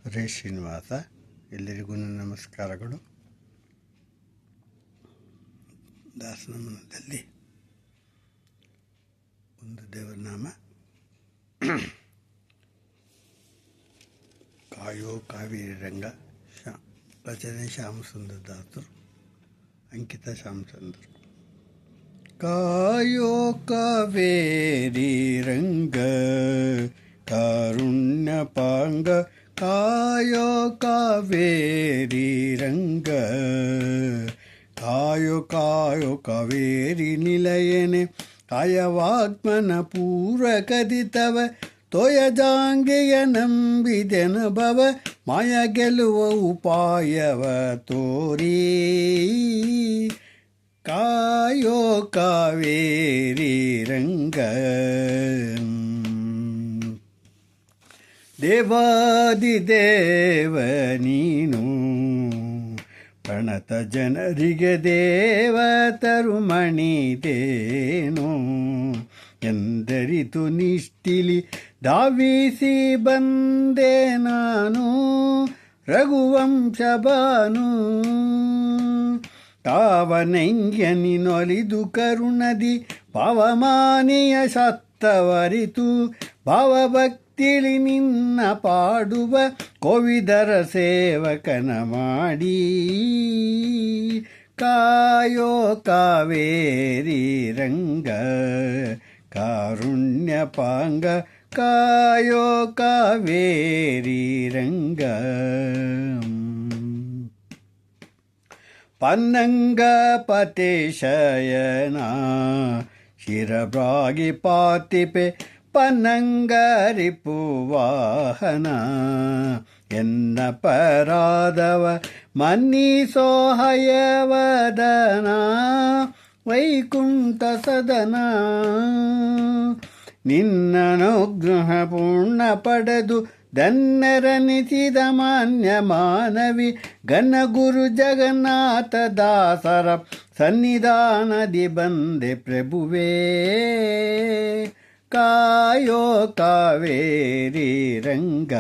ಸುರೇಶ್ ಶ್ರೀನಿವಾಸ. ಎಲ್ಲರಿಗೂ ನಮಸ್ಕಾರಗಳು. ದಾಸನಮನದಲ್ಲಿ ಒಂದು ದೇವರನಾಮ, ಕಾಯೋ ಕಾವೇರಿ ರಂಗ. ರಚನೆ ಶ್ಯಾಮಸುಂದರ ದಾಸರು, ಅಂಕಿತ ಶ್ಯಾಮಸುಂದರ್. ಕಾಯೋ ಕಾವೇರಿ ರಂಗ ಕಾರುಣ್ಯ ಪಾಂಗ, ಕಾಯೋ ಕಾವೇರಿ ರಂಗ, ಕಾಯೋ ಕಾಯೋ ಕಾವೇರಿ ನಿಲಯನೆ, ಕಾಯವಾಗ್ಮನ ಪೂರ್ವ ಕದಿತವ ತೋಯಜಾಂಗೆಯ ನಂಬಿದೆನ ಭವ, ಮಾಯ ಗೆಲ್ಲುವ ಉಪಾಯವ ತೋರಿ. ಕಾಯೋ ಕಾವೇರಿ ರಂಗ, ದೇವಾದಿದೇವ ನೀನು, ಪ್ರಣತ ಜನರಿಗೆ ದೇವತರುಮಣಿದೇನು, ಎಂದರಿತು ನಿಷ್ಠಿಲಿ ಧಾವಿಸಿ ಬಂದೆ ನಾನು, ರಘುವಂಶಬಾನು. ತಾವನಂಗ್ಯನಿನೊಲಿದು ಕರುಣದಿ ಪವಮಾನಿಯ ಸತ್ತವರಿತು, ಭಾವಭಕ್ತಿಲಿ ನಿನ್ನ ಪಾಡುವ ಕೋವಿದರ ಸೇವಕನ ಮಾಡಿ. ಕಾಯೋ ಕಾವೇರಿ ರಂಗ ಕಾರುಣ್ಯ ಪಾಂಗ, ಕಾಯೋ ಕಾವೇರಿ ರಂಗ. ಪನ್ನಂಗ ಪತೇಶಯನ ಶಿರಭ್ರಾಗಿ ಪಾತಿಪೆ, ಪನ್ನಂಗ ರಿಪುವಾಹನ ಎನ್ನ ಪರಾದವ ಮನ್ನಿಸೋ ಹಯವದನ, ವೈಕುಂಠ ಸದನ. ನಿನ್ನನುಗ್ರಹ ಪೂರ್ಣ ಪಡೆದು ಧನ್ಯರನಿಸಿದ ಮಾನ್ಯ ಮಾನವಿ, ಘನ ಗುರು ಜಗನ್ನಾಥ ದಾಸರ ಸನ್ನಿಧಾನದಿ ಬಂದೆ ಪ್ರಭುವೇ. ಕಾಯೋ ಕಾವೇರಿ ರಂಗ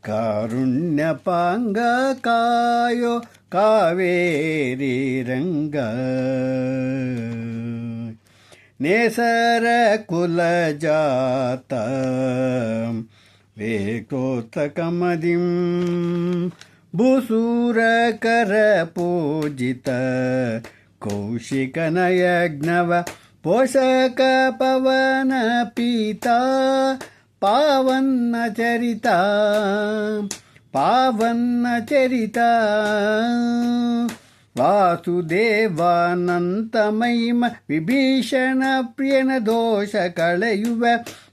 ಕಾರುಣ್ಯ ಪಾಂಗ, ಕಾಯೋ ಕಾವೇರಿ ರಂಗ. ನೇಸರ ಕುಲ ಜಾತ ವೇಕೋತ್ತಕಮದಿಂ, ಭೂಸೂರಕರ ಪೂಜಿತ ಕೌಶಿಕನ ಯಜ್ಞವ, ಪೋಷಕ ಪವನ ಪೀತಾ ಪಾವನ್ನ ಚರಿತ, ಪಾವನ್ನ ಚರಿತ. ವಾಸುದೇವಾನಂತ ಮಹಿಮ ವಿಭೀಷಣ ಪ್ರಿಯನ ದೋಷ ಕಳೆಯುವ,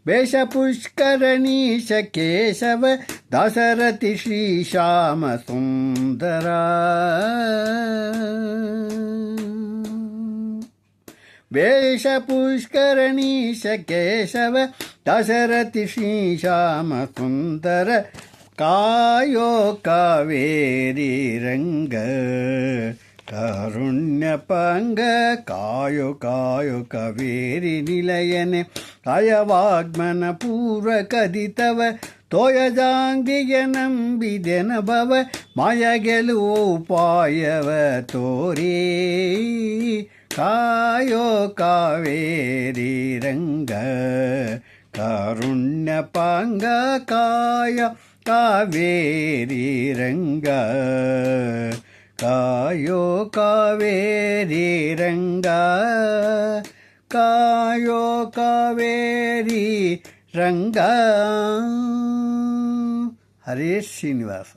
ವೇಷ ಪುಷ್ಕರಣೀಶ ಕೇಶವ ದಾಸರಥಿ ಶ್ರೀಶ್ಯಾಮ ಸುಂದರ. ವೇಷ ಪುಷ್ಕರಣೀಶ ಕೇಶವ ದಾಸರಥಿ ಶ್ರೀಶ್ಯಾಮ ಸುಂದರ. ಕಾಯೋ ಕಾವೇರಿ ರಂಗ ಕಾರುಣ್ಯ ಪಾಂಗ, ಕಾಯೋ ಕಾಯೋ ಕಾವೇರಿ ನಿಲಯನೆ, ಕಾಯವಾಗ್ಮನ ಪೂರ್ವ ಕದಿತವ ತೋಯಜಾಂಗಿಗೆ ನಂಬಿದೆನ ಭವ, ಮಾಯ ಗೆಲುವ ಉಪಾಯವ ತೋರಿ. ಕಾಯೋ ಕಾವೇರಿ ರಂಗ ಕಾರುಣ್ಯ ಪಾಂಗ, ಕಾಯ ಕಾವೇರಿ ರಂಗ, ಕಾಯೋ ಕಾವೇರಿ ರಂಗ, ಕಾಯೋ ಕಾವೇರಿ ರಂಗ. ಹರೇ ಶ್ರೀನಿವಾಸ.